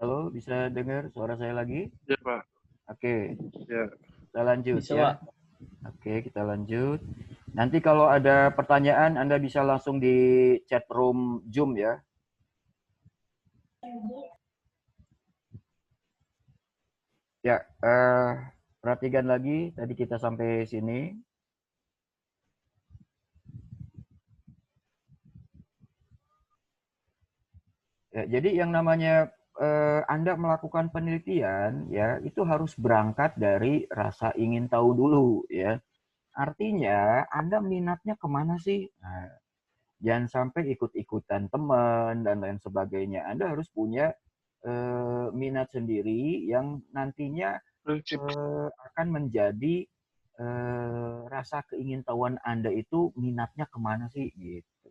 Halo, bisa dengar suara saya lagi? Ya, Pak. Oke, Ya. kita lanjut Bisa, ya. Pak. Oke, kita lanjut. Nanti kalau ada pertanyaan, Anda bisa langsung di chat room Zoom ya. Ya, perhatikan lagi, tadi kita sampai sini. Ya, jadi yang namanya Anda melakukan penelitian, ya itu harus berangkat dari rasa ingin tahu dulu, ya. Artinya, Anda minatnya kemana sih? Nah, jangan sampai ikut-ikutan teman dan lain sebagainya. Anda harus punya minat sendiri yang nantinya Prinsip. akan menjadi rasa keingintahuan Anda itu minatnya kemana sih gitu.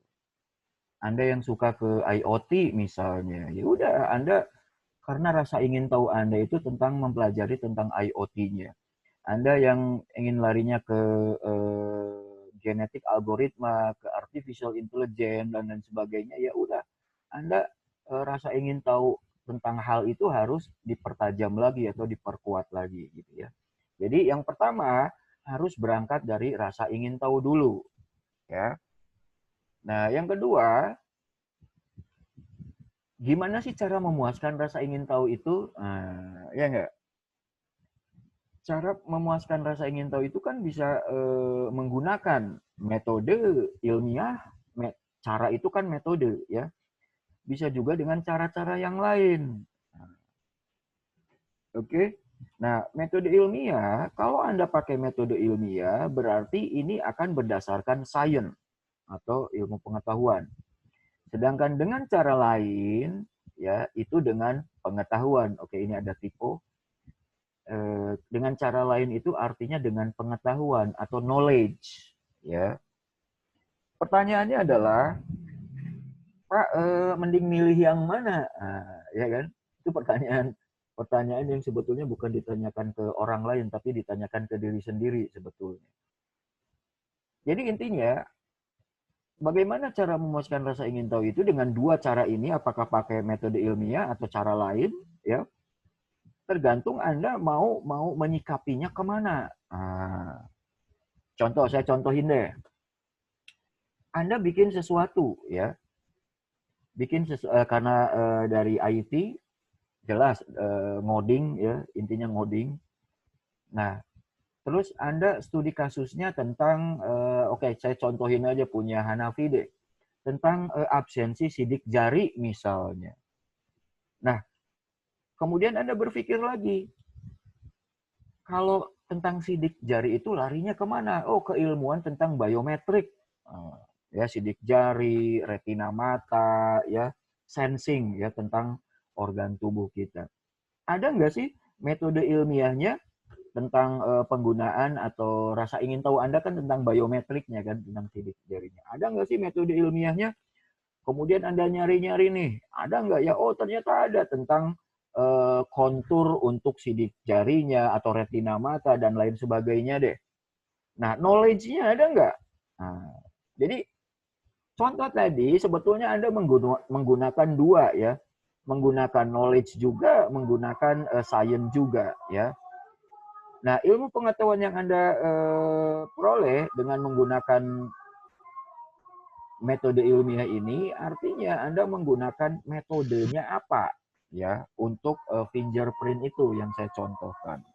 Anda yang suka ke IoT misalnya, ya udah Anda karena rasa ingin tahu Anda itu tentang mempelajari tentang IoT-nya. Anda yang ingin larinya ke genetik algoritma, ke artificial intelligence dan lain sebagainya, ya udah Anda rasa ingin tahu tentang hal itu harus dipertajam lagi atau diperkuat lagi gitu ya. Jadi yang pertama harus berangkat dari rasa ingin tahu dulu ya. Nah, yang kedua, gimana sih cara memuaskan rasa ingin tahu itu? Nah, ya enggak? Cara memuaskan rasa ingin tahu itu kan bisa menggunakan metode ilmiah, cara itu kan metode ya. Bisa juga dengan cara-cara yang lain. Oke. Nah, metode ilmiah, kalau Anda pakai metode ilmiah, berarti ini akan berdasarkan sains atau ilmu pengetahuan. Sedangkan dengan cara lain, ya itu dengan pengetahuan. Oke, ini ada typo. Dengan cara lain itu artinya dengan pengetahuan atau knowledge. Ya. Pertanyaannya adalah, Pak, mending milih yang mana? Nah, ya kan? Itu pertanyaan yang sebetulnya bukan ditanyakan ke orang lain, tapi ditanyakan ke diri sendiri sebetulnya. Jadi intinya, bagaimana cara memuaskan rasa ingin tahu itu dengan dua cara ini, apakah pakai metode ilmiah atau cara lain, ya tergantung Anda mau menyikapinya kemana. Nah, saya contohin deh. Anda bikin sesuatu, ya, karena dari IT jelas ngoding ya, intinya ngoding. Nah, terus Anda studi kasusnya tentang oke, saya contohin aja punya Hanafi deh. Tentang absensi sidik jari misalnya. Nah, kemudian Anda berpikir lagi, kalau tentang sidik jari itu larinya kemana? Oh, keilmuan tentang biometrik. Ya, sidik jari, retina mata, ya, sensing ya tentang organ tubuh kita. Ada nggak sih metode ilmiahnya tentang penggunaan atau rasa ingin tahu Anda kan tentang biometriknya kan, tentang sidik jarinya. Ada nggak sih metode ilmiahnya? Kemudian Anda nyari-nyari nih, ada nggak ya? Oh, ternyata ada tentang kontur untuk sidik jarinya atau retina mata dan lain sebagainya deh. Nah, knowledge-nya ada nggak? Nah, jadi contoh tadi sebetulnya Anda menggunakan dua ya. Menggunakan knowledge juga, menggunakan science juga ya. Nah, ilmu pengetahuan yang Anda peroleh dengan menggunakan metode ilmiah ini artinya Anda menggunakan metodenya apa ya untuk fingerprint itu yang saya contohkan.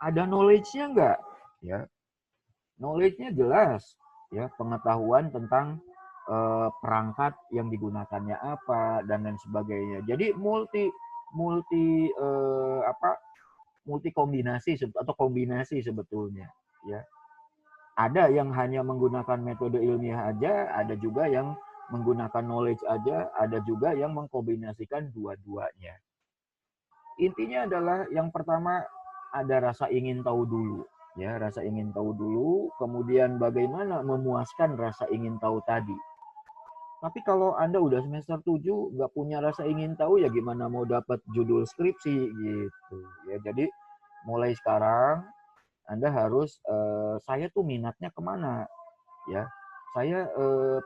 Ada knowledge-nya enggak? Ya. Knowledge-nya jelas ya, pengetahuan tentang perangkat yang digunakannya apa dan lain sebagainya. Jadi multi multi multi kombinasi atau kombinasi sebetulnya ya. Ada yang hanya menggunakan metode ilmiah aja, ada juga yang menggunakan knowledge aja, ada juga yang mengkombinasikan dua-duanya. Intinya adalah yang pertama ada rasa ingin tahu dulu, ya, rasa ingin tahu dulu, kemudian bagaimana memuaskan rasa ingin tahu tadi. Tapi kalau Anda udah semester 7 nggak punya rasa ingin tahu, ya gimana mau dapat judul skripsi gitu. Ya, jadi mulai sekarang Anda harus saya tuh minatnya kemana ya, saya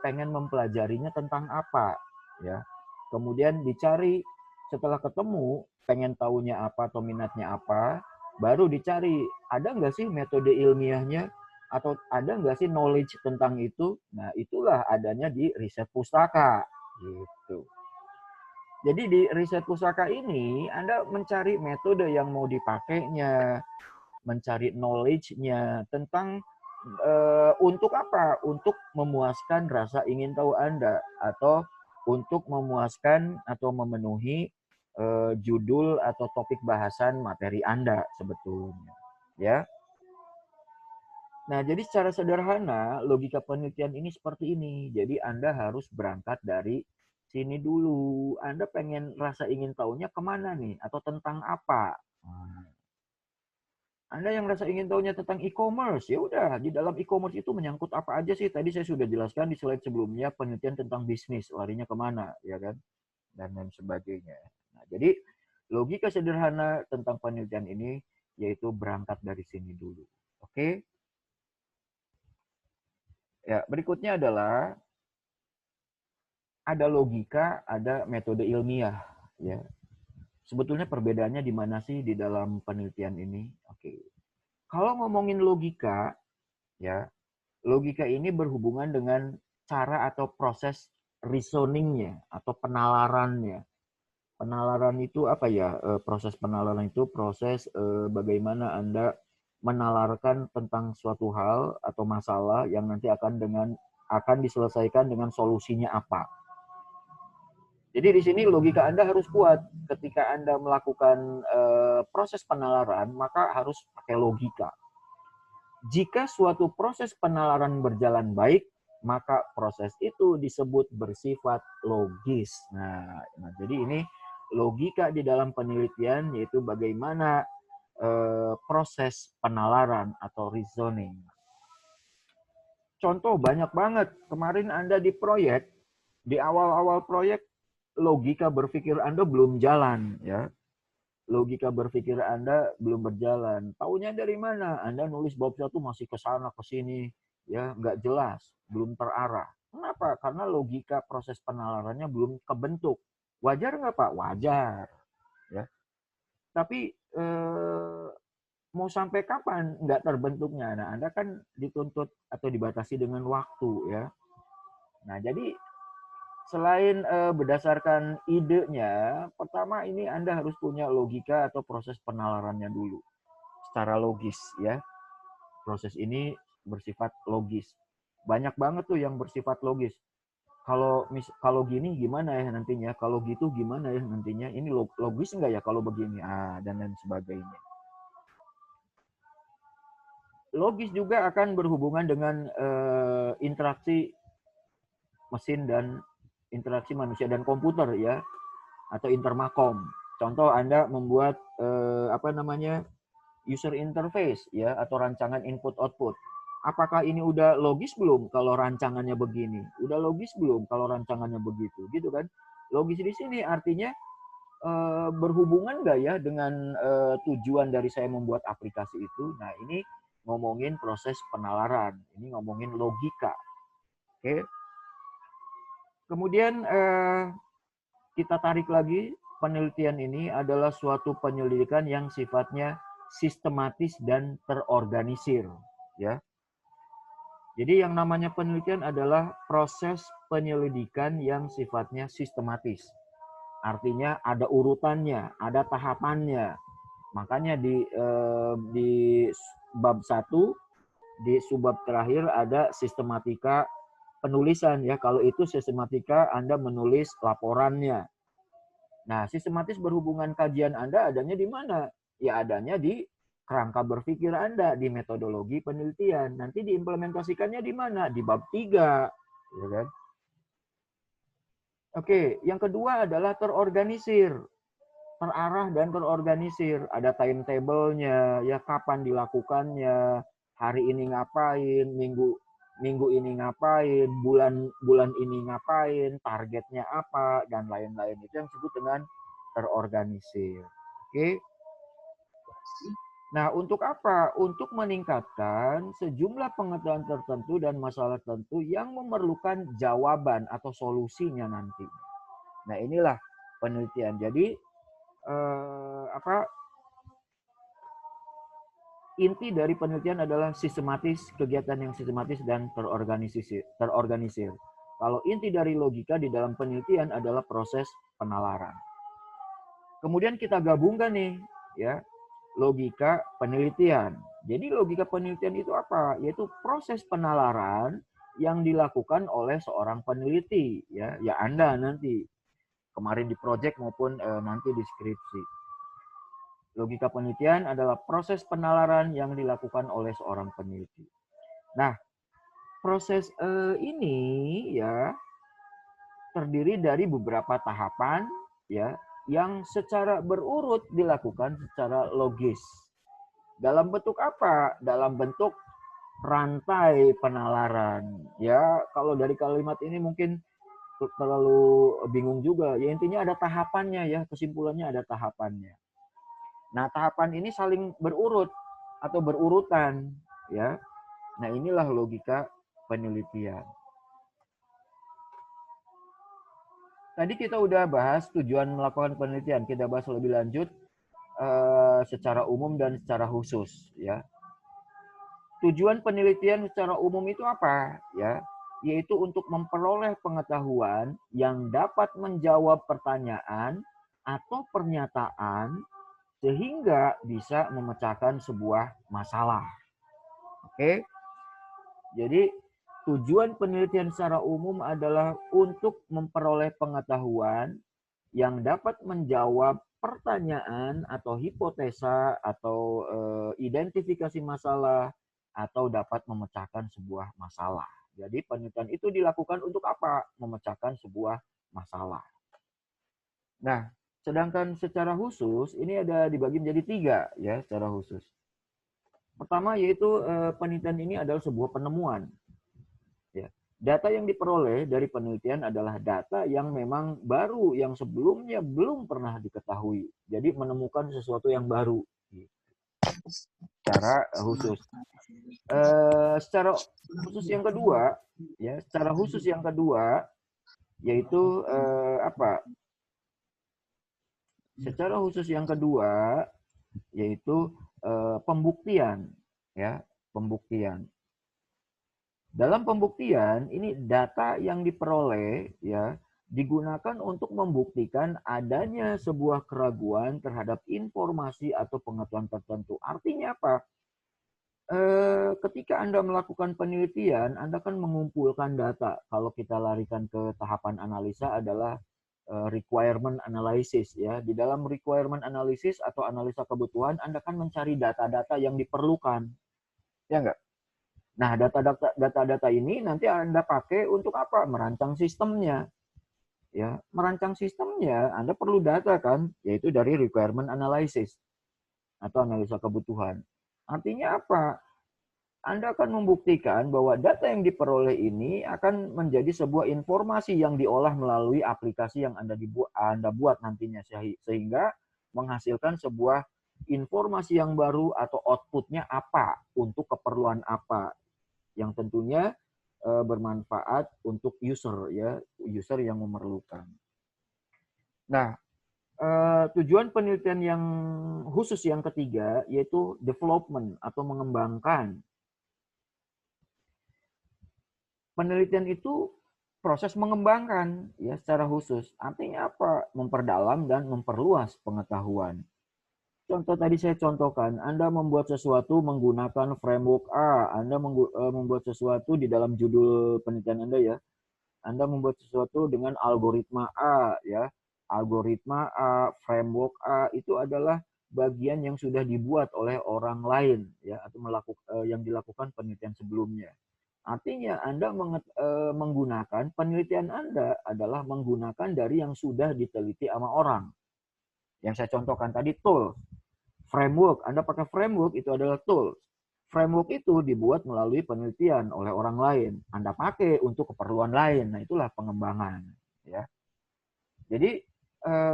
pengen mempelajarinya tentang apa ya. Kemudian dicari, setelah ketemu pengen tahunya apa atau minatnya apa, baru dicari ada nggak sih metode ilmiahnya atau ada nggak sih knowledge tentang itu. Nah, itulah adanya di riset pustaka gitu. Jadi di riset pustaka ini Anda mencari metode yang mau dipakainya, mencari knowledge-nya tentang untuk apa? Untuk memuaskan rasa ingin tahu Anda atau untuk memuaskan atau memenuhi judul atau topik bahasan materi Anda sebetulnya. Ya. Nah, jadi secara sederhana logika penelitian ini seperti ini. Jadi Anda harus berangkat dari sini dulu. Anda pengen rasa ingin tahunya kemana nih? Atau tentang apa? Nah, Anda yang rasa ingin tahunya tentang e-commerce, ya udah di dalam e-commerce itu menyangkut apa aja sih? Tadi saya sudah jelaskan di slide sebelumnya penelitian tentang bisnis, larinya kemana, ya kan? Dan lain sebagainya. Nah, jadi logika sederhana tentang penelitian ini yaitu berangkat dari sini dulu. Oke? Ya, berikutnya adalah ada logika, ada metode ilmiah, ya. Sebetulnya perbedaannya di mana sih di dalam penelitian ini? Oke. Kalau ngomongin logika, ya, logika ini berhubungan dengan cara atau proses reasoningnya atau penalarannya. Penalaran itu apa ya? Proses penalaran itu proses bagaimana Anda menalarkan tentang suatu hal atau masalah yang nanti akan diselesaikan dengan solusinya apa. Jadi di sini logika Anda harus kuat. Ketika Anda melakukan proses penalaran, maka harus pakai logika. Jika suatu proses penalaran berjalan baik, maka proses itu disebut bersifat logis. Nah, jadi ini logika di dalam penelitian yaitu bagaimana proses penalaran atau reasoning. Contoh banyak banget. Kemarin Anda di proyek, di awal-awal proyek logika berpikir Anda belum jalan, ya. Logika berpikir Anda belum berjalan. Taunya dari mana? Anda nulis bab 1 masih ke sana ke sini, ya, nggak jelas, belum terarah. Kenapa? Karena logika proses penalarannya belum kebentuk. Wajar nggak, Pak? Wajar, ya. Tapi mau sampai kapan nggak terbentuknya? Nah, Anda kan dituntut atau dibatasi dengan waktu, ya. Nah, jadi selain berdasarkan idenya, pertama ini Anda harus punya logika atau proses penalarannya dulu. Secara logis, ya. Proses ini bersifat logis. Banyak banget tuh yang bersifat logis. Kalau gini gimana ya nantinya? Kalau gitu gimana ya nantinya? Ini logis nggak ya kalau begini? Dan lain sebagainya. Logis juga akan berhubungan dengan interaksi mesin dan interaksi manusia dan komputer, ya, atau intermakom. Contoh Anda membuat user interface, ya, atau rancangan input output. Apakah ini udah logis belum kalau rancangannya begini? Udah logis belum kalau rancangannya begitu? Gitu kan? Logis di sini artinya berhubungan nggak ya dengan tujuan dari saya membuat aplikasi itu? Nah, ini ngomongin proses penalaran. Ini ngomongin logika. Oke. Kemudian kita tarik lagi, penelitian ini adalah suatu penyelidikan yang sifatnya sistematis dan terorganisir, ya. Jadi yang namanya penelitian adalah proses penyelidikan yang sifatnya sistematis. Artinya ada urutannya, ada tahapannya. Makanya di bab 1, di subbab terakhir ada sistematika penulisan, ya. Kalau itu sistematika Anda menulis laporannya. Nah, sistematis berhubungan kajian Anda adanya di mana? Ya adanya di kerangka berpikir Anda, di metodologi penelitian. Nanti diimplementasikannya di mana? Di bab 3. Ya kan? Oke, yang kedua adalah terorganisir. Terarah dan terorganisir. Ada timetable-nya, ya kapan dilakukannya, hari ini ngapain, minggu ini ngapain, bulan ini ngapain, targetnya apa, dan lain-lain. Itu yang disebut dengan terorganisir. Oke. Nah, untuk apa? Untuk meningkatkan sejumlah pengetahuan tertentu dan masalah tertentu yang memerlukan jawaban atau solusinya nanti. Nah, inilah penelitian. Jadi inti dari penelitian adalah sistematis, kegiatan yang sistematis dan terorganisir. Kalau inti dari logika di dalam penelitian adalah proses penalaran. Kemudian kita gabungkan nih, ya, logika penelitian. Jadi logika penelitian itu apa? Yaitu proses penalaran yang dilakukan oleh seorang peneliti, ya Anda nanti kemarin di proyek maupun nanti di skripsi. Logika penelitian adalah proses penalaran yang dilakukan oleh seorang peneliti. Nah, proses ini ya terdiri dari beberapa tahapan ya yang secara berurut dilakukan secara logis. Dalam bentuk apa? Dalam bentuk rantai penalaran. Ya, kalau dari kalimat ini mungkin terlalu bingung juga. Ya intinya ada tahapannya ya, kesimpulannya ada tahapannya. Nah, tahapan ini saling berurut atau berurutan ya. Nah, inilah logika penelitian. Tadi kita udah bahas tujuan melakukan penelitian. Kita bahas lebih lanjut secara umum dan secara khusus ya. Tujuan penelitian secara umum itu apa ya? Yaitu untuk memperoleh pengetahuan yang dapat menjawab pertanyaan atau pernyataan sehingga bisa memecahkan sebuah masalah. Oke. Jadi tujuan penelitian secara umum adalah untuk memperoleh pengetahuan yang dapat menjawab pertanyaan atau hipotesa atau identifikasi masalah atau dapat memecahkan sebuah masalah. Jadi penelitian itu dilakukan untuk apa? Memecahkan sebuah masalah. Nah, sedangkan secara khusus ini ada dibagi menjadi 3 ya secara khusus. Pertama yaitu penelitian ini adalah sebuah penemuan. Ya. Data yang diperoleh dari penelitian adalah data yang memang baru, yang sebelumnya belum pernah diketahui. Jadi menemukan sesuatu yang baru. Secara khusus. Secara khusus yang kedua, ya, secara khusus yang kedua, yaitu apa? Secara khusus yang kedua, yaitu pembuktian, ya, pembuktian. Dalam pembuktian, ini data yang diperoleh ya digunakan untuk membuktikan adanya sebuah keraguan terhadap informasi atau pengetahuan tertentu. Artinya apa? Ketika Anda melakukan penelitian, Anda kan mengumpulkan data. Kalau kita larikan ke tahapan analisa adalah requirement analysis ya. Di dalam requirement analysis atau analisa kebutuhan, Anda kan mencari data-data yang diperlukan. Ya enggak? Nah, data-data ini nanti Anda pakai untuk apa? Merancang sistemnya. Ya, merancang sistemnya Anda perlu data kan, yaitu dari requirement analysis atau analisa kebutuhan. Artinya apa? Anda akan membuktikan bahwa data yang diperoleh ini akan menjadi sebuah informasi yang diolah melalui aplikasi yang Anda buat nantinya sehingga menghasilkan sebuah informasi yang baru atau outputnya apa, untuk keperluan apa, yang tentunya bermanfaat untuk user ya, user yang memerlukan. Nah, tujuan penelitian yang khusus yang ketiga yaitu development atau mengembangkan. Penelitian itu proses mengembangkan ya secara khusus. Artinya apa? Memperdalam dan memperluas pengetahuan. Contoh tadi saya contohkan, Anda membuat sesuatu menggunakan framework A, Anda membuat sesuatu di dalam judul penelitian Anda ya, Anda membuat sesuatu dengan algoritma A ya. Algoritma A, framework A itu adalah bagian yang sudah dibuat oleh orang lain ya atau yang dilakukan penelitian sebelumnya. Artinya Anda menggunakan penelitian Anda adalah menggunakan dari yang sudah diteliti sama orang. Yang saya contohkan tadi tool. Framework, Anda pakai framework itu adalah tool. Framework itu dibuat melalui penelitian oleh orang lain. Anda pakai untuk keperluan lain. Nah, itulah pengembangan. Ya. Jadi,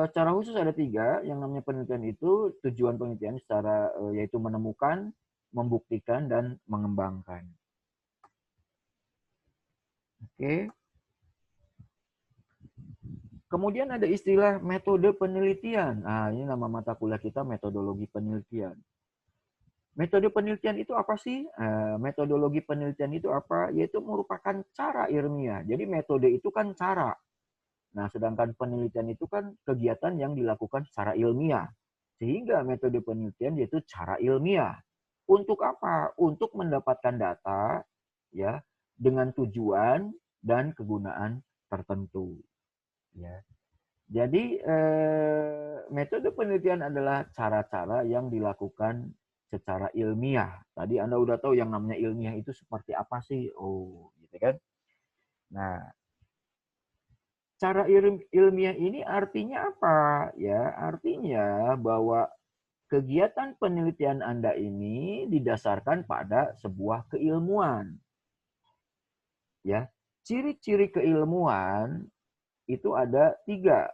secara khusus ada 3. Yang namanya penelitian itu, tujuan penelitian secara yaitu menemukan, membuktikan, dan mengembangkan. Oke. Kemudian ada istilah metode penelitian. Nah, ini nama mata kuliah kita, metodologi penelitian. Metode penelitian itu apa sih? Metodologi penelitian itu apa? Yaitu merupakan cara ilmiah. Jadi metode itu kan cara. Nah, sedangkan penelitian itu kan kegiatan yang dilakukan secara ilmiah. Sehingga metode penelitian yaitu cara ilmiah. Untuk apa? Untuk mendapatkan data ya dengan tujuan dan kegunaan tertentu. Ya. Jadi metode penelitian adalah cara-cara yang dilakukan secara ilmiah. Tadi Anda udah tahu yang namanya ilmiah itu seperti apa sih? Oh, gitu kan? Nah, cara ilmiah ini artinya apa? Ya, artinya bahwa kegiatan penelitian Anda ini didasarkan pada sebuah keilmuan. Ya, ciri-ciri keilmuan itu ada 3,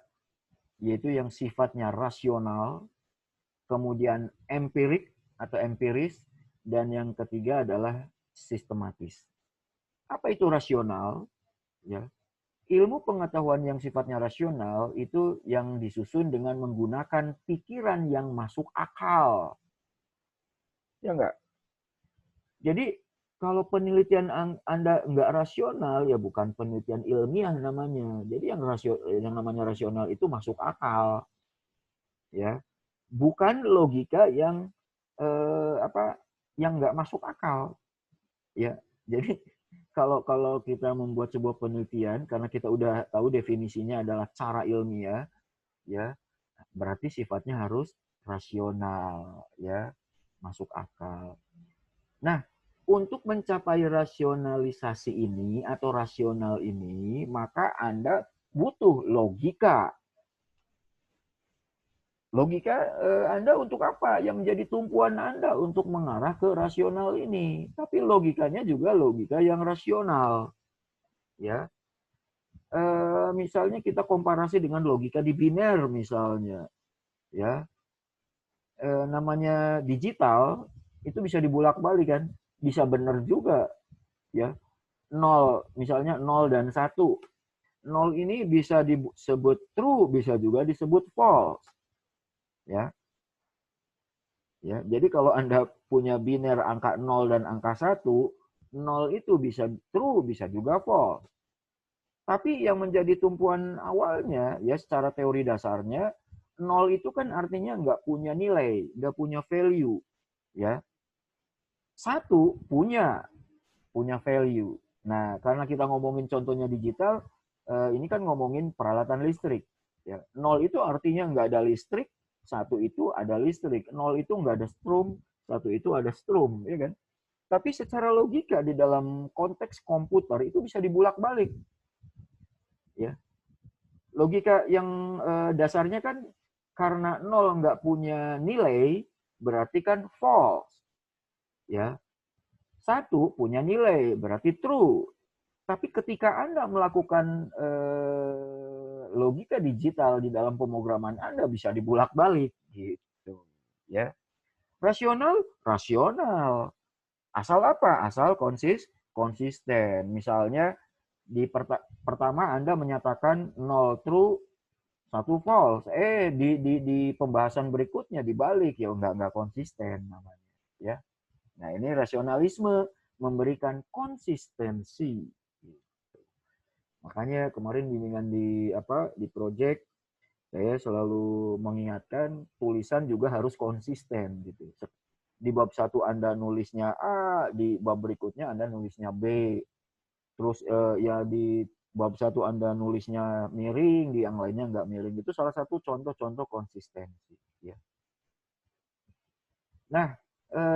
yaitu yang sifatnya rasional, kemudian empirik atau empiris, dan yang ketiga adalah sistematis. Apa itu rasional? Ya, ilmu pengetahuan yang sifatnya rasional itu yang disusun dengan menggunakan pikiran yang masuk akal. Ya enggak? Jadi kalau penelitian Anda enggak rasional, ya bukan penelitian ilmiah namanya. Jadi yang namanya rasional itu masuk akal. Ya, bukan logika yang yang nggak masuk akal. Ya, jadi kalau kita membuat sebuah penelitian karena kita udah tahu definisinya adalah cara ilmiah, ya berarti sifatnya harus rasional, ya masuk akal. Nah, untuk mencapai rasionalisasi ini atau rasional ini, maka Anda butuh logika. Logika Anda untuk apa? Yang menjadi tumpuan Anda untuk mengarah ke rasional ini. Tapi logikanya juga logika yang rasional. Ya, misalnya kita komparasi dengan logika di biner misalnya. Ya, namanya digital itu bisa dibulak-balik kan, bisa benar juga. Ya, nol misalnya 0 dan 1. 0 ini bisa disebut true, bisa juga disebut false. Ya, ya, jadi kalau Anda punya biner angka 0 dan angka 1, 0 itu bisa true, bisa juga false. Tapi yang menjadi tumpuan awalnya, ya secara teori dasarnya, 0 itu kan artinya nggak punya nilai, nggak punya value. Ya, 1 punya value. Nah, karena kita ngomongin contohnya digital, ini kan ngomongin peralatan listrik. Ya, 0 itu artinya nggak ada listrik, 1 itu ada listrik. 0 itu nggak ada strum, 1 itu ada strum, ya kan? Tapi secara logika di dalam konteks komputer itu bisa dibulak-balik. Ya, logika yang dasarnya kan karena 0 nggak punya nilai, berarti kan false. Ya, 1 punya nilai, berarti true. Tapi ketika Anda melakukan logika digital di dalam pemrograman Anda bisa dibulak-balik gitu, ya. Rasional, rasional. Asal apa? Asal konsisten. Misalnya di pertama Anda menyatakan 0 true, 1 false. Di pembahasan berikutnya dibalik, ya nggak konsisten namanya, ya. Nah, ini rasionalisme memberikan konsistensi. Makanya kemarin bimbingan di project saya selalu mengingatkan tulisan juga harus konsisten gitu. Di bab 1 Anda nulisnya A, di bab berikutnya Anda nulisnya B. Terus ya di bab 1 Anda nulisnya miring, di yang lainnya nggak miring. Itu salah satu contoh-contoh konsistensi, ya. Nah,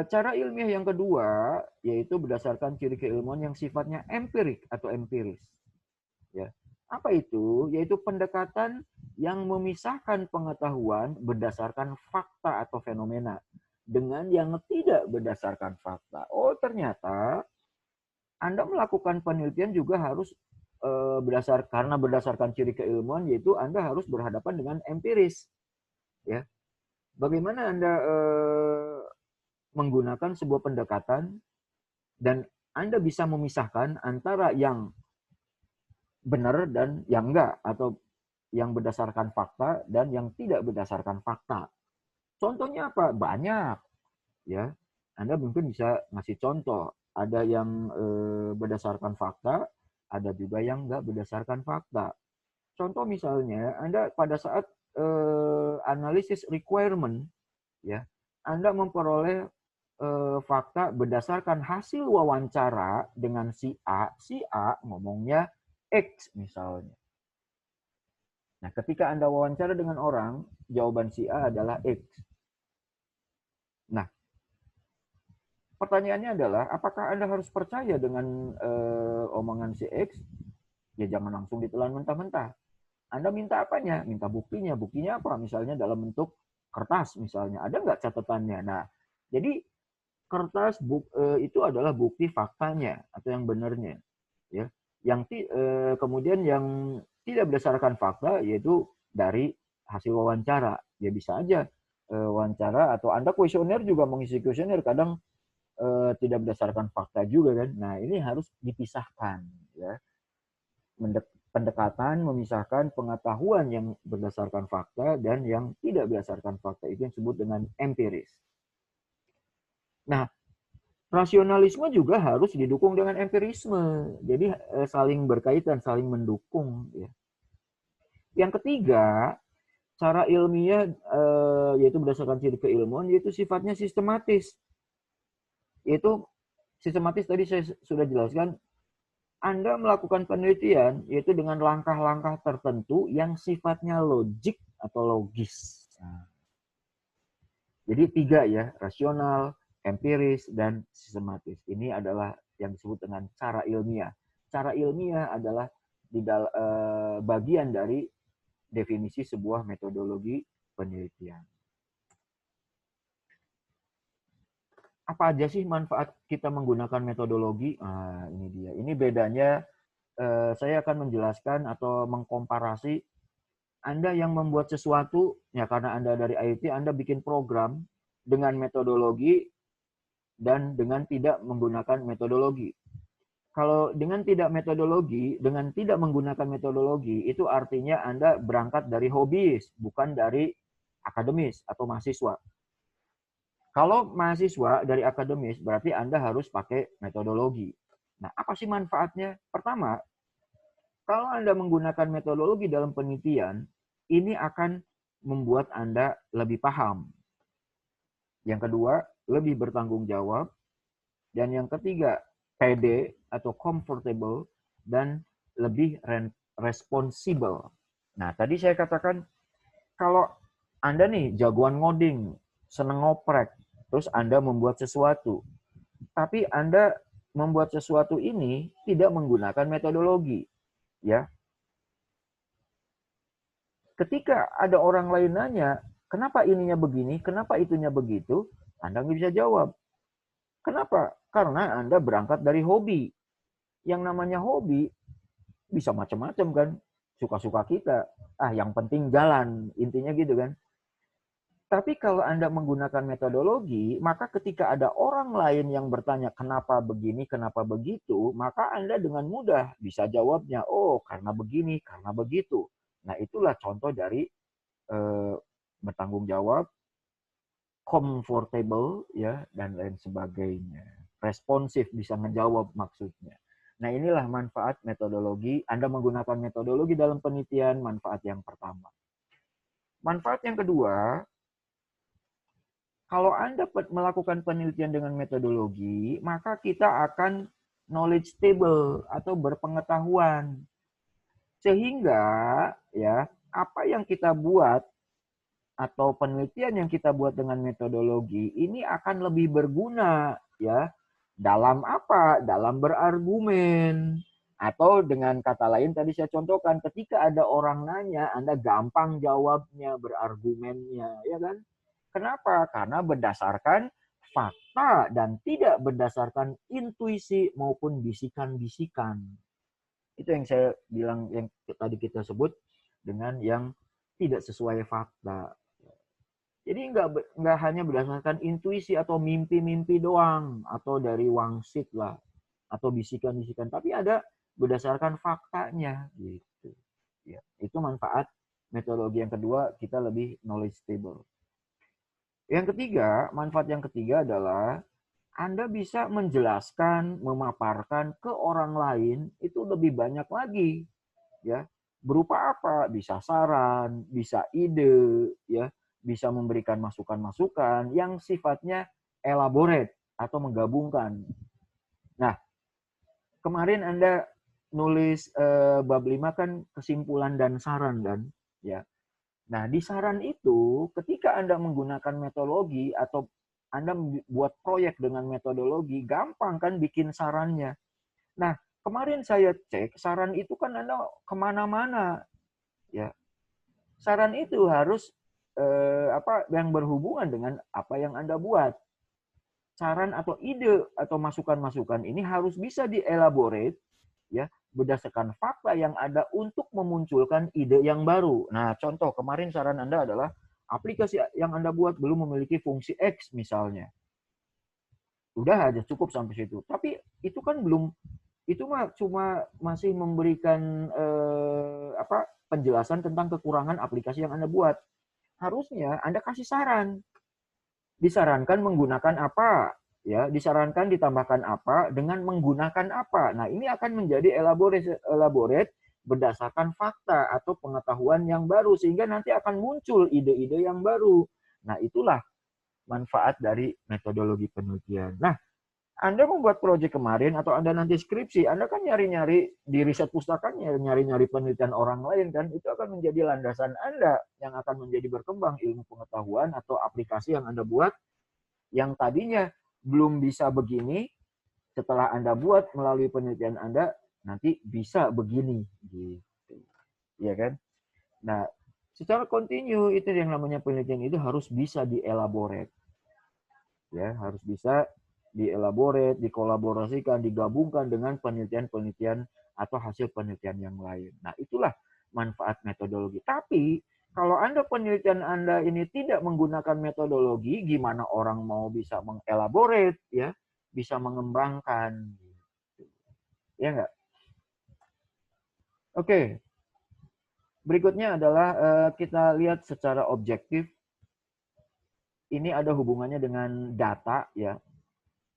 cara ilmiah yang kedua yaitu berdasarkan ciri keilmuan yang sifatnya empirik atau empiris. Ya. Apa itu? Yaitu pendekatan yang memisahkan pengetahuan berdasarkan fakta atau fenomena dengan yang tidak berdasarkan fakta. Oh, ternyata Anda melakukan penelitian juga harus karena berdasarkan ciri keilmuan, yaitu Anda harus berhadapan dengan empiris. Ya. Bagaimana Anda menggunakan sebuah pendekatan dan Anda bisa memisahkan antara yang benar dan yang enggak, atau yang berdasarkan fakta dan yang tidak berdasarkan fakta. Contohnya apa? Banyak, ya. Anda mungkin bisa ngasih contoh. Ada yang berdasarkan fakta, ada juga yang nggak berdasarkan fakta. Contoh misalnya, Anda pada saat analisis requirement, ya, Anda memperoleh fakta berdasarkan hasil wawancara dengan si A ngomongnya X misalnya. Nah, ketika Anda wawancara dengan orang, jawaban si A adalah X. Nah, pertanyaannya adalah, apakah Anda harus percaya dengan omongan si X? Ya jangan langsung ditelan mentah-mentah. Anda minta apanya? Minta buktinya. Buktinya apa? Misalnya dalam bentuk kertas misalnya. Ada nggak catatannya? Nah, jadi kertas itu adalah bukti faktanya atau yang benarnya. Ya. Yang kemudian yang tidak berdasarkan fakta yaitu dari hasil wawancara. Ya bisa aja wawancara atau Anda kuesioner juga mengisi kuesioner kadang tidak berdasarkan fakta juga kan. Nah, ini harus dipisahkan ya. Pendekatan memisahkan pengetahuan yang berdasarkan fakta dan yang tidak berdasarkan fakta itu yang disebut dengan empiris. Nah, rasionalisme juga harus didukung dengan empirisme. Jadi saling berkaitan, saling mendukung ya. Yang ketiga, cara ilmiah yaitu berdasarkan ciri keilmuan yaitu sifatnya sistematis. Yaitu sistematis tadi saya sudah jelaskan, Anda melakukan penelitian yaitu dengan langkah-langkah tertentu yang sifatnya logik atau logis. Nah, jadi 3 ya, rasional, empiris, dan sistematis. Ini adalah yang disebut dengan cara ilmiah. Cara ilmiah adalah bagian dari definisi sebuah metodologi penelitian. Apa aja sih manfaat kita menggunakan metodologi? Nah, ini dia. Ini bedanya, saya akan menjelaskan atau mengkomparasi Anda yang membuat sesuatu, ya karena Anda dari IT, Anda bikin program dengan metodologi dan dengan tidak menggunakan metodologi. Kalau dengan tidak menggunakan metodologi, itu artinya Anda berangkat dari hobis, bukan dari akademis atau mahasiswa. Kalau mahasiswa dari akademis, berarti Anda harus pakai metodologi. Nah, apa sih manfaatnya? Pertama, kalau Anda menggunakan metodologi dalam penelitian, ini akan membuat Anda lebih paham. Yang kedua, lebih bertanggung jawab. Dan yang ketiga, pede atau comfortable dan lebih responsible. Nah, tadi saya katakan kalau Anda nih jagoan ngoding, seneng ngoprek, terus Anda membuat sesuatu. Tapi Anda membuat sesuatu ini tidak menggunakan metodologi, ya. Ketika ada orang lain nanya, kenapa ininya begini, kenapa itunya begitu, Anda nggak bisa jawab. Kenapa? Karena Anda berangkat dari hobi. Yang namanya hobi bisa macam-macam kan, suka-suka kita. Yang penting jalan, intinya gitu kan. Tapi kalau Anda menggunakan metodologi, maka ketika ada orang lain yang bertanya kenapa begini, kenapa begitu, maka Anda dengan mudah bisa jawabnya, oh karena begini, karena begitu. Nah itulah contoh dari bertanggung jawab, comfortable ya dan lain sebagainya. Responsif, bisa ngejawab maksudnya. Nah inilah manfaat metodologi. Anda menggunakan metodologi dalam penelitian, manfaat yang pertama. Manfaat yang kedua, kalau Anda melakukan penelitian dengan metodologi, maka kita akan knowledge stable atau berpengetahuan. Sehingga ya, apa yang kita buat atau penelitian yang kita buat dengan metodologi ini akan lebih berguna ya. Dalam apa? Dalam berargumen. Atau dengan kata lain tadi saya contohkan, ketika ada orang nanya, Anda gampang jawabnya, berargumennya, ya kan? Kenapa? Karena berdasarkan fakta dan tidak berdasarkan intuisi maupun bisikan-bisikan. Itu yang saya bilang, yang tadi kita sebut dengan yang tidak sesuai fakta. Jadi nggak hanya berdasarkan intuisi atau mimpi-mimpi doang, atau dari wangsit lah, atau bisikan-bisikan, tapi ada berdasarkan faktanya gitu. Ya, itu manfaat Metodologi yang kedua, kita lebih knowledge stable. Yang ketiga, manfaat yang ketiga adalah Anda bisa menjelaskan, memaparkan ke orang lain itu lebih banyak lagi, ya. Berupa apa? Bisa saran, bisa ide, ya, bisa memberikan masukan-masukan yang sifatnya elaborate atau menggabungkan. Nah, kemarin Anda nulis bab 5 kan kesimpulan dan saran kan, ya. Nah, di saran itu ketika Anda menggunakan metodologi atau Anda buat proyek dengan metodologi, gampang kan bikin sarannya. Nah, kemarin saya cek, saran itu kan Anda kemana-mana. Ya, saran itu harus yang berhubungan dengan apa yang Anda buat. Saran atau ide atau masukan-masukan ini harus bisa dielaborate, ya, berdasarkan fakta yang ada untuk memunculkan ide yang baru. Nah, contoh kemarin saran Anda adalah aplikasi yang Anda buat belum memiliki fungsi X misalnya. Udah aja cukup sampai situ. Tapi itu kan belum, itu mah cuma masih memberikan penjelasan tentang kekurangan aplikasi yang Anda buat. Harusnya Anda kasih saran. Disarankan menggunakan apa? Ya, disarankan ditambahkan apa dengan menggunakan apa. Nah, ini akan menjadi elaborate berdasarkan fakta atau pengetahuan yang baru sehingga nanti akan muncul ide-ide yang baru. Nah, itulah manfaat dari metodologi penelitian. Nah, Anda membuat proyek kemarin atau Anda nanti skripsi, Anda kan nyari-nyari di riset pustakanya, nyari-nyari penelitian orang lain kan, itu akan menjadi landasan Anda yang akan menjadi berkembang ilmu pengetahuan atau aplikasi yang Anda buat yang tadinya belum bisa begini, setelah Anda buat melalui penelitian Anda, nanti bisa begini. Gitu. Ya kan? Nah, secara kontinu itu yang namanya penelitian itu harus bisa dielaborate. Ya, harus bisa dielaborate, dikolaborasikan, digabungkan dengan penelitian-penelitian atau hasil penelitian yang lain. Nah, itulah manfaat metodologi. Tapi kalau Anda penelitian Anda ini tidak menggunakan metodologi, gimana orang mau bisa mengelaborate, ya, bisa mengembangkan, ya enggak? Oke, berikutnya adalah kita lihat secara objektif. Ini ada hubungannya dengan data, ya.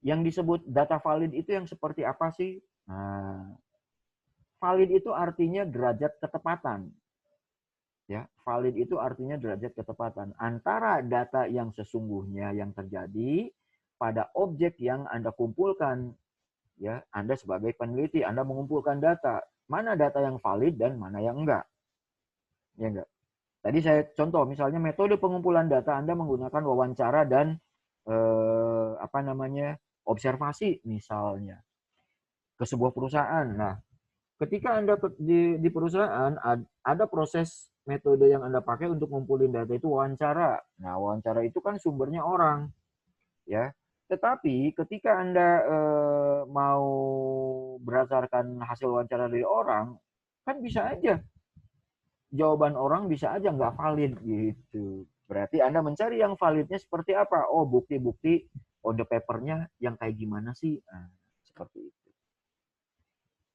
Yang disebut data valid itu yang seperti apa sih? Nah, valid itu artinya derajat ketepatan. Ya, valid itu artinya derajat ketepatan antara data yang sesungguhnya yang terjadi pada objek yang Anda kumpulkan. Ya, Anda sebagai peneliti, Anda mengumpulkan data. Mana data yang valid dan mana yang enggak. Ya enggak? Tadi saya contoh misalnya metode pengumpulan data Anda menggunakan wawancara dan observasi misalnya ke sebuah perusahaan. Nah, ketika Anda di perusahaan ada proses metode yang Anda pakai untuk ngumpulin data itu wawancara. Nah, wawancara itu kan sumbernya orang, ya. Tetapi ketika Anda mau berdasarkan hasil wawancara dari orang, kan bisa aja jawaban orang bisa aja nggak valid gitu. Berarti Anda mencari yang validnya seperti apa? Oh, bukti-bukti on the paper-nya yang kayak gimana sih? Nah, seperti itu.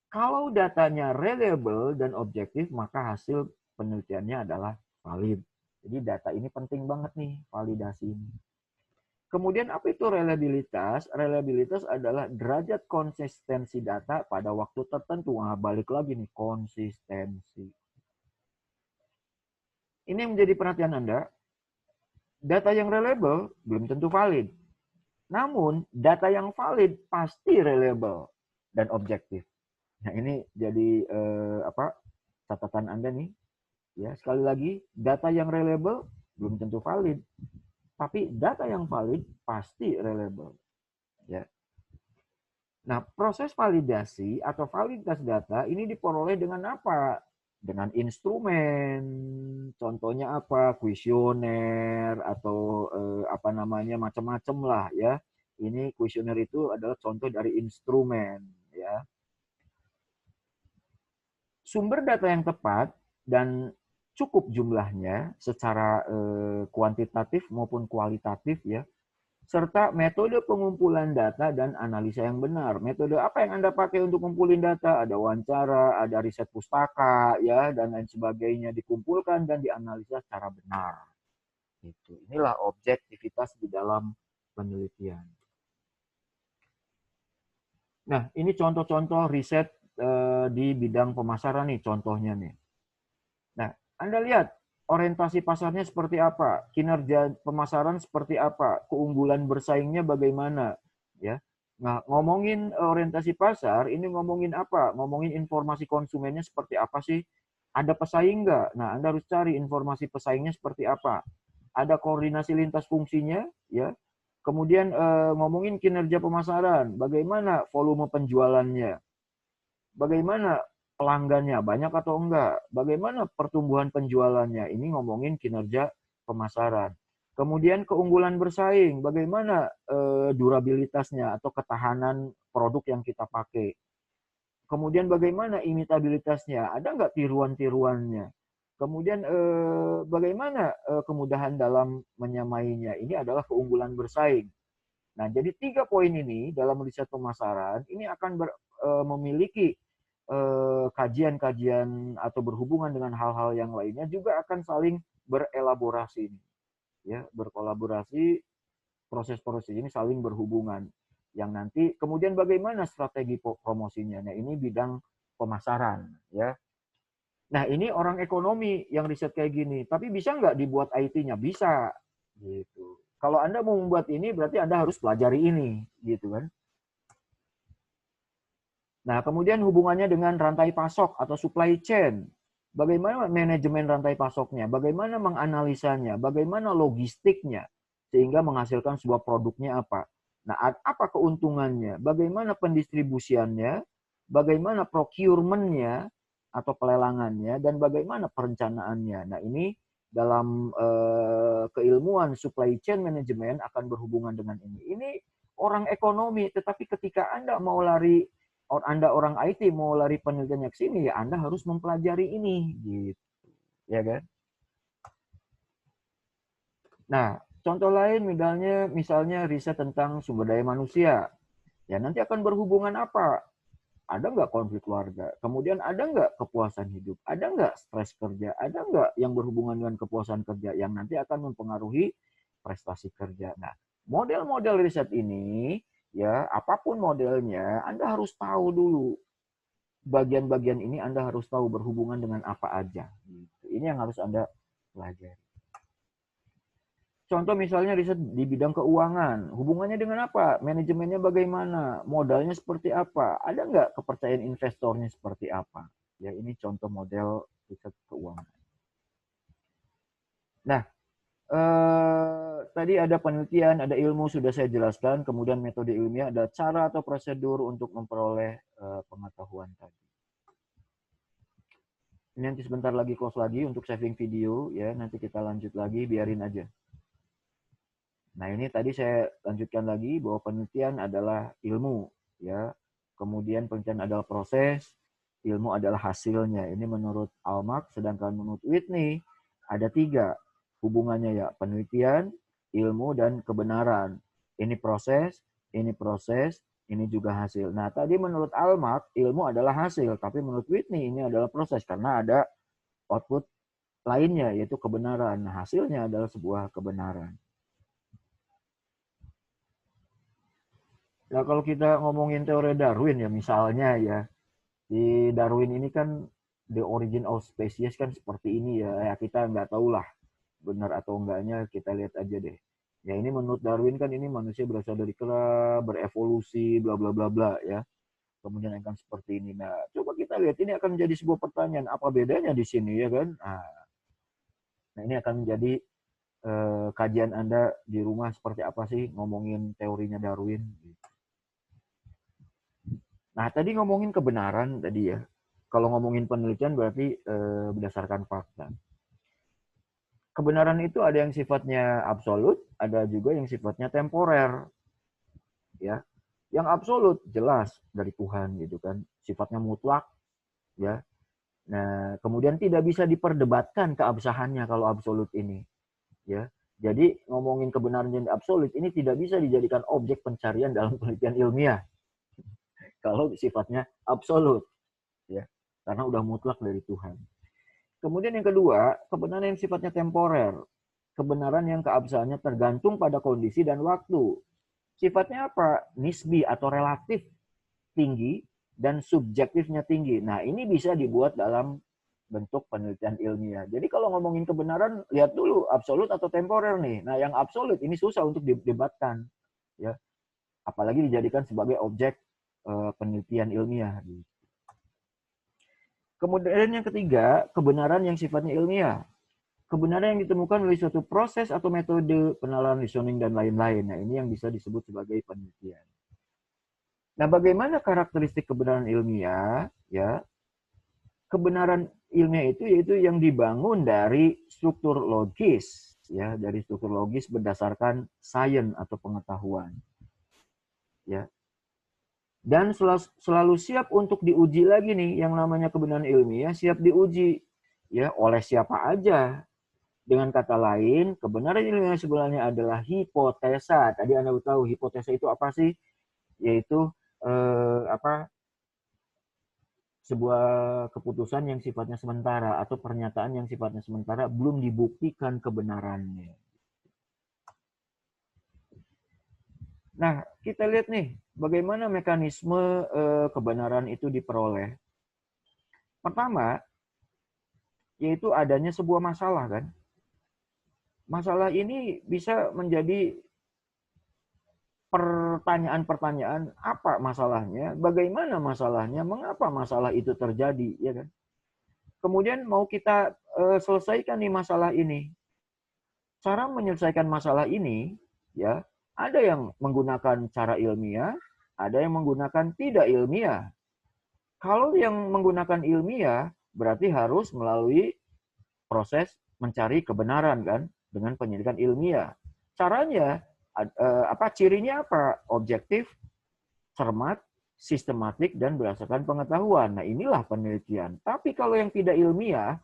Kalau datanya reliable dan objektif, maka hasil penelitiannya adalah valid. Jadi data ini penting banget nih, validasi ini. Kemudian apa itu reliabilitas? Reliabilitas adalah derajat konsistensi data pada waktu tertentu. Nah, balik lagi nih, konsistensi. Ini yang menjadi perhatian Anda. Data yang reliable belum tentu valid. Namun, data yang valid pasti reliable dan objektif. Nah, ini jadi catatan Anda nih. Ya, sekali lagi, data yang reliable belum tentu valid, tapi data yang valid pasti reliable. Ya. Nah, proses validasi atau validitas data ini diperoleh dengan apa? Dengan instrumen, contohnya apa? Kuesioner atau macam-macam lah ya. Ini kuesioner itu adalah contoh dari instrumen ya. Sumber data yang tepat dan cukup jumlahnya secara kuantitatif maupun kualitatif ya, serta metode pengumpulan data dan analisa yang benar. Metode apa yang Anda pakai untuk kumpulin data? Ada wawancara, ada riset pustaka, ya, dan lain sebagainya, dikumpulkan dan dianalisa secara benar. Inilah objektivitas di dalam penelitian. Nah, ini contoh-contoh riset di bidang pemasaran nih, contohnya nih. Nah, Anda lihat orientasi pasarnya seperti apa, kinerja pemasaran seperti apa, keunggulan bersaingnya bagaimana, ya. Nah, ngomongin orientasi pasar, ini ngomongin apa? Ngomongin informasi konsumennya seperti apa sih? Ada pesaing nggak? Nah, Anda harus cari informasi pesaingnya seperti apa. Ada koordinasi lintas fungsinya, ya. Kemudian ngomongin kinerja pemasaran, bagaimana volume penjualannya, bagaimana pelanggannya, banyak atau enggak, bagaimana pertumbuhan penjualannya, ini ngomongin kinerja pemasaran. Kemudian keunggulan bersaing, bagaimana durabilitasnya atau ketahanan produk yang kita pakai. Kemudian bagaimana imitabilitasnya, ada nggak tiruan-tiruannya. Kemudian bagaimana kemudahan dalam menyamainya, ini adalah keunggulan bersaing. Nah, jadi 3 poin ini dalam riset pemasaran ini akan memiliki kajian-kajian atau berhubungan dengan hal-hal yang lainnya juga akan saling berelaborasi, ya, berkolaborasi, proses-proses ini saling berhubungan. Yang nanti kemudian bagaimana strategi promosinya. Nah, ini bidang pemasaran, ya. Nah, ini orang ekonomi yang riset kayak gini, tapi bisa nggak dibuat IT-nya? Bisa, gitu. Kalau Anda mau membuat ini, berarti Anda harus pelajari ini, gitu kan. Nah, kemudian hubungannya dengan rantai pasok atau supply chain. Bagaimana manajemen rantai pasoknya? Bagaimana menganalisanya? Bagaimana logistiknya? Sehingga menghasilkan sebuah produknya apa? Nah, apa keuntungannya? Bagaimana pendistribusiannya? Bagaimana procurement-nya atau pelelangannya? Dan bagaimana perencanaannya? Nah, ini dalam keilmuan supply chain management akan berhubungan dengan ini. Ini orang ekonomi, tetapi ketika Anda mau lari, Anda orang IT mau lari penelitiannya ke sini, ya Anda harus mempelajari ini, gitu, ya kan? Nah, contoh lain misalnya riset tentang sumber daya manusia, ya nanti akan berhubungan apa? Ada nggak konflik keluarga? Kemudian ada nggak kepuasan hidup? Ada nggak stres kerja? Ada nggak yang berhubungan dengan kepuasan kerja yang nanti akan mempengaruhi prestasi kerja? Nah, model-model riset ini, ya apapun modelnya, Anda harus tahu dulu bagian-bagian ini, Anda harus tahu berhubungan dengan apa aja. Ini yang harus Anda pelajari. Contoh misalnya riset di bidang keuangan, hubungannya dengan apa? Manajemennya bagaimana? Modalnya seperti apa? Ada nggak kepercayaan investornya seperti apa? Ya, ini contoh model riset keuangan. Nah, tadi ada penelitian, ada ilmu sudah saya jelaskan, kemudian metode ilmiah, ada cara atau prosedur untuk memperoleh pengetahuan tadi. Ini nanti sebentar lagi close lagi untuk saving video, ya nanti kita lanjut lagi, biarin aja. Nah, ini tadi saya lanjutkan lagi bahwa penelitian adalah ilmu, ya. Kemudian penelitian adalah proses, ilmu adalah hasilnya. Ini menurut Almack, sedangkan menurut Whitney ada 3 hubungannya, ya, penelitian, ilmu, dan kebenaran. Ini proses, ini juga hasil. Nah, tadi menurut Almack, ilmu adalah hasil, tapi menurut Whitney ini adalah proses karena ada output lainnya, yaitu kebenaran. Nah, hasilnya adalah sebuah kebenaran. Nah, kalau kita ngomongin teori Darwin, ya misalnya, ya, di Darwin ini kan the origin of species kan seperti ini, ya, kita nggak tahu lah benar atau enggaknya, kita lihat aja deh. Ya, ini menurut Darwin kan ini manusia berasal dari kera, berevolusi, bla bla bla bla, ya. Kemudian akan seperti ini. Nah, coba kita lihat, ini akan menjadi sebuah pertanyaan, apa bedanya di sini, ya kan? Nah, ini akan menjadi kajian Anda di rumah, seperti apa sih ngomongin teorinya Darwin. Nah, tadi ngomongin kebenaran tadi, ya. Kalau ngomongin penelitian berarti berdasarkan fakta. Kebenaran itu ada yang sifatnya absolut, ada juga yang sifatnya temporer. Ya. Yang absolut jelas dari Tuhan, gitu kan. Sifatnya mutlak, ya. Nah, kemudian tidak bisa diperdebatkan keabsahannya kalau absolut ini, ya. Jadi ngomongin kebenaran yang absolut ini tidak bisa dijadikan objek pencarian dalam penelitian ilmiah kalau sifatnya absolut, ya, karena udah mutlak dari Tuhan. Kemudian yang kedua, kebenaran yang sifatnya temporer, kebenaran yang keabsahannya tergantung pada kondisi dan waktu. Sifatnya apa? Nisbi atau relatif tinggi dan subjektifnya tinggi. Nah, ini bisa dibuat dalam bentuk penelitian ilmiah. Jadi kalau ngomongin kebenaran, lihat dulu absolut atau temporer nih. Nah, yang absolut ini susah untuk didebatkan, ya. Apalagi dijadikan sebagai objek penelitian ilmiah. Kemudian yang ketiga, kebenaran yang sifatnya ilmiah. Kebenaran yang ditemukan melalui suatu proses atau metode penalaran, reasoning, dan lain-lain. Nah, ini yang bisa disebut sebagai penelitian. Nah, bagaimana karakteristik kebenaran ilmiah? Ya, kebenaran ilmiah itu yaitu yang dibangun dari struktur logis, ya, dari struktur logis berdasarkan sains atau pengetahuan, ya. Dan selalu siap untuk diuji lagi nih, yang namanya kebenaran ilmiah siap diuji, ya, oleh siapa aja. Dengan kata lain, kebenaran ilmiah sebenarnya adalah hipotesa. Tadi Anda tahu hipotesa itu apa sih? Yaitu sebuah keputusan yang sifatnya sementara atau pernyataan yang sifatnya sementara belum dibuktikan kebenarannya. Nah, kita lihat nih bagaimana mekanisme kebenaran itu diperoleh. Pertama, yaitu adanya sebuah masalah kan. Masalah ini bisa menjadi pertanyaan-pertanyaan, apa masalahnya, bagaimana masalahnya, mengapa masalah itu terjadi, ya kan? Kemudian mau kita selesaikan nih masalah ini. Cara menyelesaikan masalah ini, ya, ada yang menggunakan cara ilmiah, ada yang menggunakan tidak ilmiah. Kalau yang menggunakan ilmiah, berarti harus melalui proses mencari kebenaran kan, dengan penyelidikan ilmiah. Caranya, cirinya apa? Objektif, cermat, sistematik, dan berdasarkan pengetahuan. Nah, inilah penelitian. Tapi kalau yang tidak ilmiah,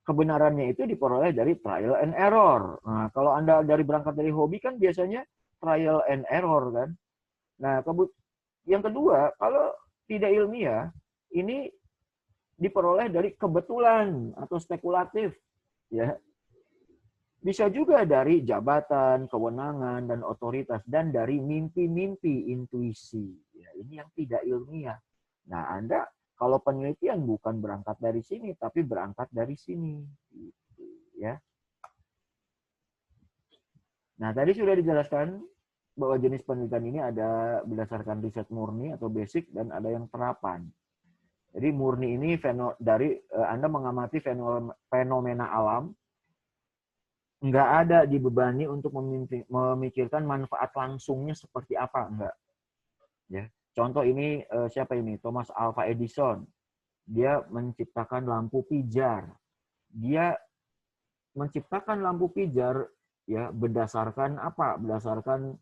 kebenarannya itu diperoleh dari trial and error. Nah, kalau Anda berangkat dari hobi kan biasanya trial and error kan. Nah, yang kedua, kalau tidak ilmiah, ini diperoleh dari kebetulan atau spekulatif, ya. Bisa juga dari jabatan, kewenangan, dan otoritas, dan dari mimpi-mimpi, intuisi. Ya, ini yang tidak ilmiah. Nah, Anda kalau penelitian bukan berangkat dari sini, tapi berangkat dari sini. Gitu, ya. Nah, tadi sudah dijelaskan bahwa jenis penelitian ini ada berdasarkan riset murni atau basic, dan ada yang terapan. Jadi murni ini dari Anda mengamati fenomena alam, nggak ada dibebani untuk memikirkan manfaat langsungnya seperti apa, enggak. Ya. Contoh ini siapa ini? Thomas Alva Edison. Dia menciptakan lampu pijar. Dia menciptakan lampu pijar ya berdasarkan apa? Berdasarkan